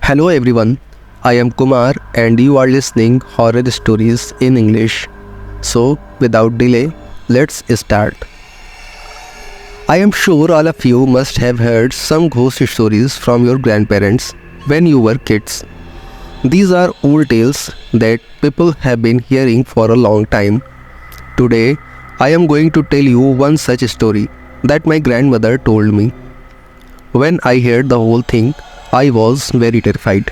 Hello everyone, I am Kumar and you are listening Horror Stories in English. So, without delay, let's start. I am sure all of you must have heard some ghost stories from your grandparents when you were kids. These are old tales that people have been hearing for a long time. Today, I am going to tell you one such story that my grandmother told me. When I heard the whole thing, I was very terrified.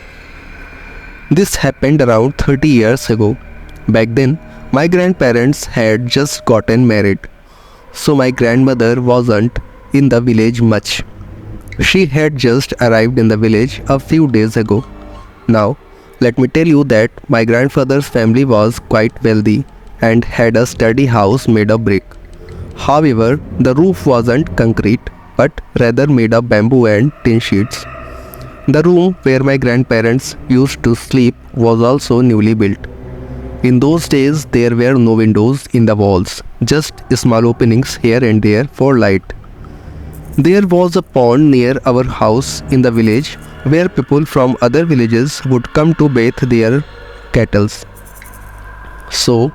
This happened around 30 years ago. Back then, my grandparents had just gotten married, so my grandmother wasn't in the village much. She had just arrived in the village a few days ago. Now, let me tell you that my grandfather's family was quite wealthy and had a sturdy house made of brick. However, the roof wasn't concrete but rather made of bamboo and tin sheets. The room where my grandparents used to sleep was also newly built. In those days, there were no windows in the walls, just small openings here and there for light. There was a pond near our house in the village where people from other villages would come to bathe their cattle. So,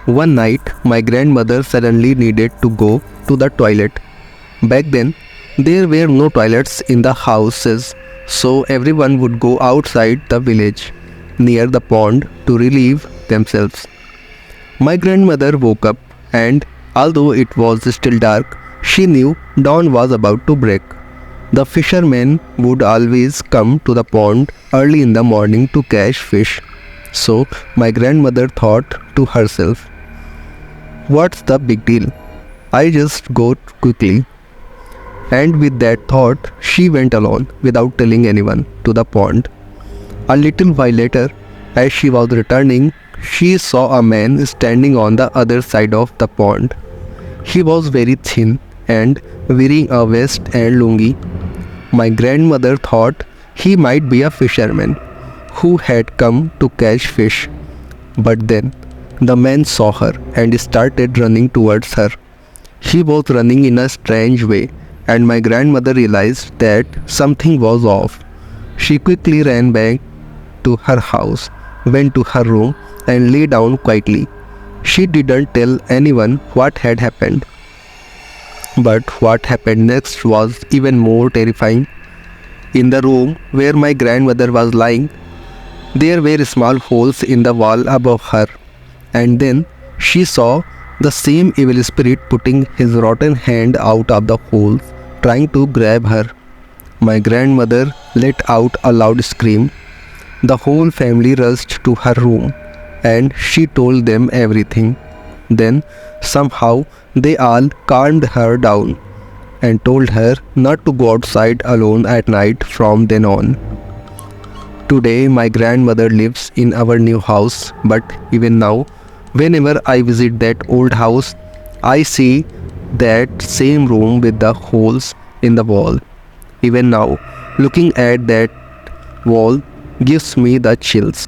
one night, my grandmother suddenly needed to go to the toilet. Back then, there were no toilets in the houses, so everyone would go outside the village, near the pond, to relieve themselves. My grandmother woke up, and although it was still dark, she knew dawn was about to break. The fishermen would always come to the pond early in the morning to catch fish. So, my grandmother thought to herself, "What's the big deal? I just go quickly." And with that thought, she went alone without telling anyone to the pond. A little while later, as she was returning, she saw a man standing on the other side of the pond. He was very thin and wearing a vest and lungi. My grandmother thought he might be a fisherman who had come to catch fish. But then the man saw her and started running towards her. He was running in a strange way, and my grandmother realized that something was off. She quickly ran back to her house, went to her room, and lay down quietly. She didn't tell anyone what had happened. But what happened next was even more terrifying. In the room where my grandmother was lying, there were small holes in the wall above her, and then she saw the same evil spirit putting his rotten hand out of the holes, trying to grab her. My grandmother let out a loud scream. The whole family rushed to her room and she told them everything. Then, somehow, they all calmed her down and told her not to go outside alone at night from then on. Today, my grandmother lives in our new house, but even now, whenever I visit that old house, I see that same room with the holes in the wall. Even now, looking at that wall gives me the chills.